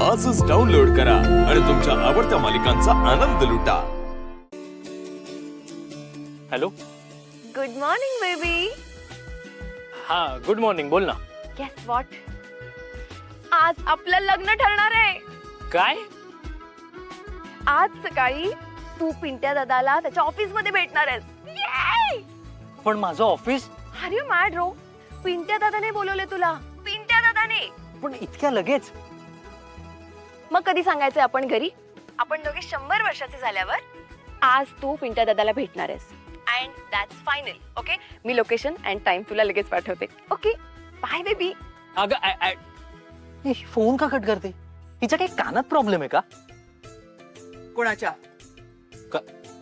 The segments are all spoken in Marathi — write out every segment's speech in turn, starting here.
आजच डाउनलोड करा आणि तुमच्या आवडत्या मालिकांचा आनंद लुटा। Hello, good morning baby. हा गुड मॉर्निंग, बोल ना। गेस व्हॉट, आज आपलं लग्न ठरणार आहे। काय? आज सकाळी तू पिंट्या दादाला त्याच्या ऑफिस मध्ये भेटणार आहेस। Yay! पण माझं ऑफिस? आर यू मॅड रो? पिंट्या दादाने बोलवले तुला, पिंट्या दादाने। पण इतक्या लगेच? मग कधी सांगायचंय आपण घरी? आपण दोघे 100 वर्षाचे झाल्यावर आज तू पिंट्या दादाला भेटणार आहेस। And that's final, okay? मी लोकेशन अँड टाइम तुला लगेच पाठवते। Okay, bye baby. अगं फोन का कट करते? हिच्या काही कानात प्रॉब्लेम आहे का? कोणाच्या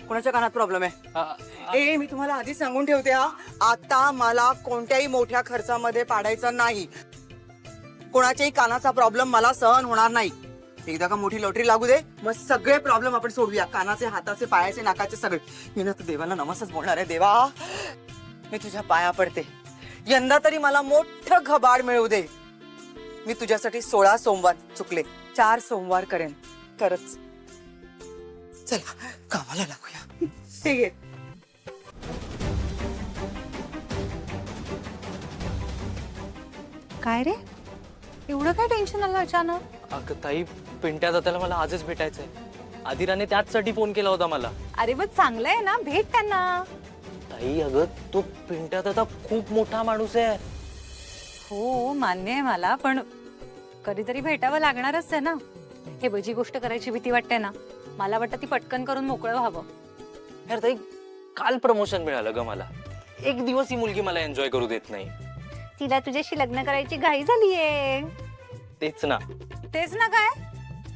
कोणाच्या कानात प्रॉब्लेम आहे? मी तुम्हाला आधी सांगून ठेवते हा, आता मला कोणत्याही मोठ्या खर्चामध्ये पाडायचं नाही। कोणाच्याही कानाचा प्रॉब्लेम मला सहन होणार नाही। एकदा का मोठी लॉटरी लागू दे, मग सगळे प्रॉब्लेम आपण सोडूया। कानाचे, हाताचे, पायाचे, नाकाचे सगळे। मी ना तू देवाला नमस्कार बोलणार आहे। देवा, मी तुझ्या पाया पडते, यंदा तरी मला मोठं घबाड मिळू दे। मी तुझ्यासाठी 16 सोमवार चुकले, 4 सोमवार करेन खरंच। चला कामाला लागूया। ठीक आहे। काय रे, एवढं काय टेन्शन आलं अचानक? अगं ताई, पिंट्या दादाला मला आजच भेटायचंय। आदिराने त्याचसाठी फोन केला होता मला। अरे बघ, चांगलं आहे ना, भेट त्यांना। ताई अगं, तो पिंट्या दादा खूप मोठा माणूस आहे। हो मान्य आहे मला, पण कधीतरी भेटावं लागणारच आहे ना। हे बजी गोष्ट करायची भीती वाटते ना, मला वाटतं ती पटकन करून मोकळं व्हावं। यार ताई, काल प्रमोशन मिळालं ग मला। एक दिवस ही मुलगी मला एन्जॉय करू देत नाही। तिला तुझ्याशी लग्न करायची घाई झालीये। तेच ना। तेच ना काय?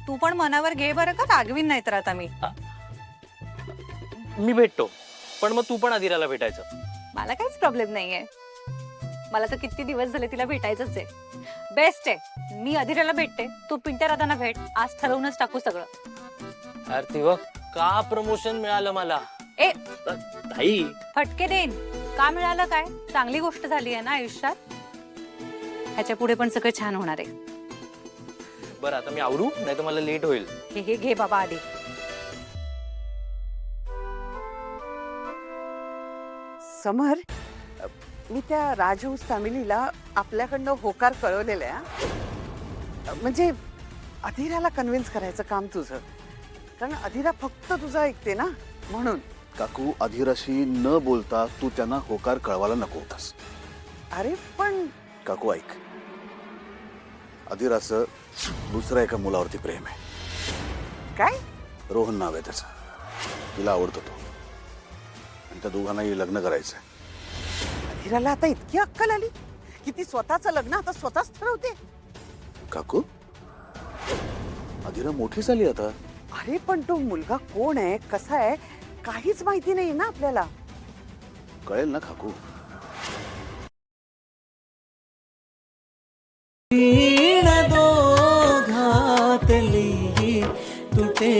तू पण मनावर घे बरं का, रागवीन नाही तर आता मी भेटतो, पण मग तू पण आदिराला भेटायचं। मला काहीच प्रॉब्लेम नाहीये। मला तर किती दिवस झाले तिला भेटायचंच आहे। बेस्ट आहे, मी अधिराला भेटते, तू पिंट्या दादांना भेट। आज ठरवूनच टाकू सगळं। यार तेव्हा का प्रमोशन मिळालं मला? ए ताई, फटके देईन। का मिळालं काय? चांगली गोष्ट झाली आहे ना आयुष्यात। ह्याच्या पुढे पण सगळं छान होणार आहे। बरं आता मी आवरू, नाही तर मला लेट होईल। हे घे बाबा आधी। समर, मी त्या राजहंस फॅमिलीला आपल्याकडनं होकार कळवलेला आहे। म्हणजे अधिराला कन्व्हिन्स करायचं काम तुझं, कारण अधिरा फक्त तुझं ऐकते ना, म्हणून। काकू, अधिराशी न बोलता तू त्यांना होकार कळवायला नको होतास। अरे पण काकू ऐक, अधिराचं दुसऱ्या एका मुलावरती प्रेम आहे। काय? रोहन नाव आहे त्याचं, तिला आवडतो तो, आणि त्या दोघांनाही लग्न करायचंय। अधिराला आता इतकी अक्कल आली की ती स्वतःचं लग्न आता स्वतःच ठरवते। काकू, अधिरा मोठी झाली आता। अरे पण तो मुलगा कोण आहे, कसा आहे, काहीच माहिती नाही ना आपल्याला। कळेल ना काकू। दोघातली तुटे